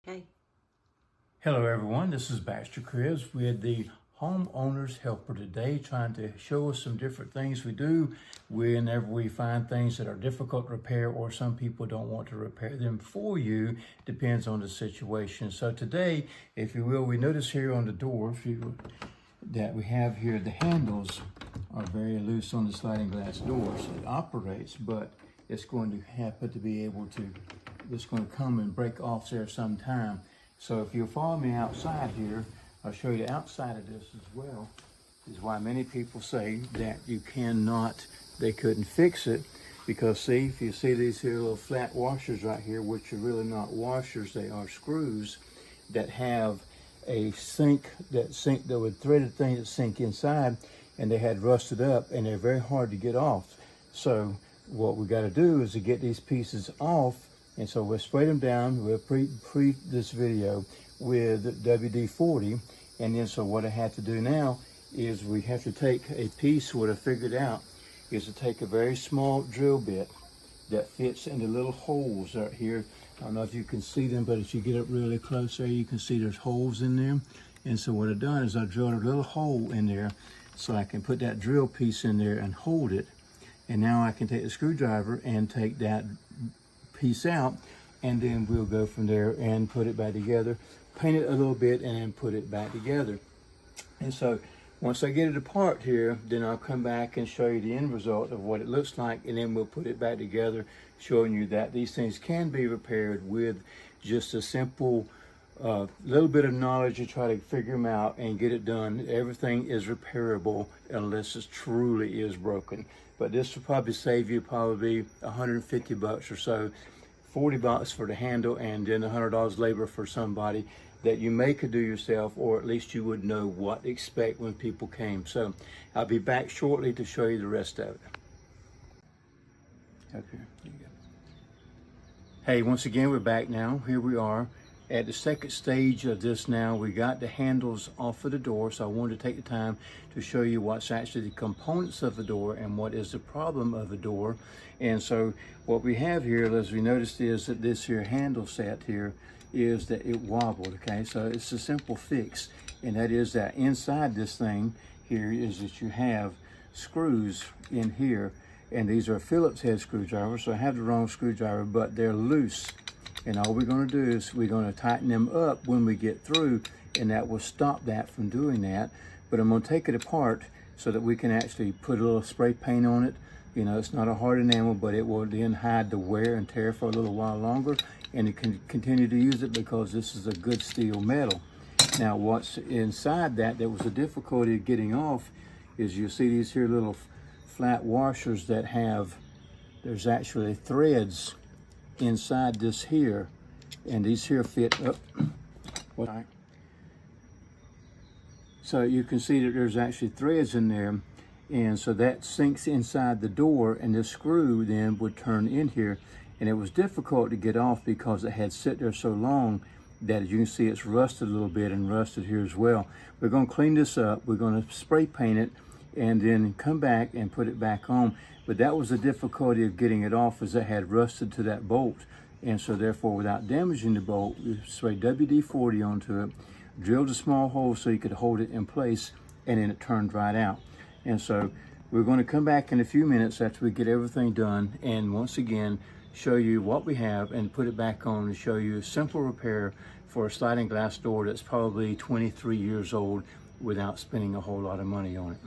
Okay. Hello everyone, this is Baxter Cribs with the Homeowner's Helper today, trying to show us some different things we do whenever we find things that are difficult to repair, or some people don't want to repair them for you. Depends on the situation. So today, if you will, we notice here on the door that we have here, the handles are very loose on the sliding glass door, so it operates, but it's going to happen to be able to, it's going to come and break off there sometime. So if you'll follow me outside here, I'll show you the outside of this as well. This is why many people say that you cannot, they couldn't fix it, because see, if you see these here little flat washers right here, which are really not washers, they are screws that have a sink, that would threaded thing that sink inside, and they had rusted up and they're very hard to get off. So what we got to do is to get these pieces off. And so we'll spray them down. We'll pre this video with WD-40. And then so what I have to do now is we have to take a piece, what I figured out is to take a very small drill bit that fits into little holes right here. I don't know if you can see them, but if you get up really close there, you can see there's holes in there. And so what I've done is I drilled a little hole in there so I can put that drill piece in there and hold it. And now I can take the screwdriver and take that piece out, and then we'll go from there and put it back together, paint it a little bit, and then put it back together. And so once I get it apart here, then I'll come back and show you the end result of what it looks like, and then we'll put it back together, showing you that these things can be repaired with just a simple little bit of knowledge to try to figure them out and get it done. Everything is repairable unless it truly is broken. But this will probably save you probably 150 bucks or so, 40 bucks for the handle, and then $100 labor for somebody that you may could do yourself, or at least you would know what to expect when people came. So I'll be back shortly to show you the rest of it. Okay, here you go. Hey, once again, we're back now. Here we are at the second stage of this now. We got the handles off of the door, so I wanted to take the time to show you what's actually the components of the door and what is the problem of the door. And so what we have here, as we noticed, is that this here handle set here is that it wobbled, okay? So it's a simple fix, and that is that inside this thing here is that you have screws in here, and these are Phillips head screwdrivers, so I have the wrong screwdriver, but they're loose. And all we're going to do is we're going to tighten them up when we get through, and that will stop that from doing that. But I'm going to take it apart so that we can actually put a little spray paint on it. You know, it's not a hard enamel, but it will then hide the wear and tear for a little while longer, and you can continue to use it because this is a good steel metal. Now, what's inside that was a difficulty of getting off is you see these here little flat washers that have, there's actually threads inside this here, and these here fit up. So you can see that there's actually threads in there, and so that sinks inside the door, and this screw then would turn in here, and it was difficult to get off because it had sit there so long that, as you can see, it's rusted a little bit and rusted here as well. We're going to clean this up. We're going to spray paint it and then come back and put it back on. But that was the difficulty of getting it off, as it had rusted to that bolt. And so therefore, without damaging the bolt, we sprayed WD-40 onto it, drilled a small hole so you could hold it in place, and then it turned right out. And so we're going to come back in a few minutes after we get everything done, and once again, show you what we have and put it back on, and show you a simple repair for a sliding glass door that's probably 23 years old without spending a whole lot of money on it.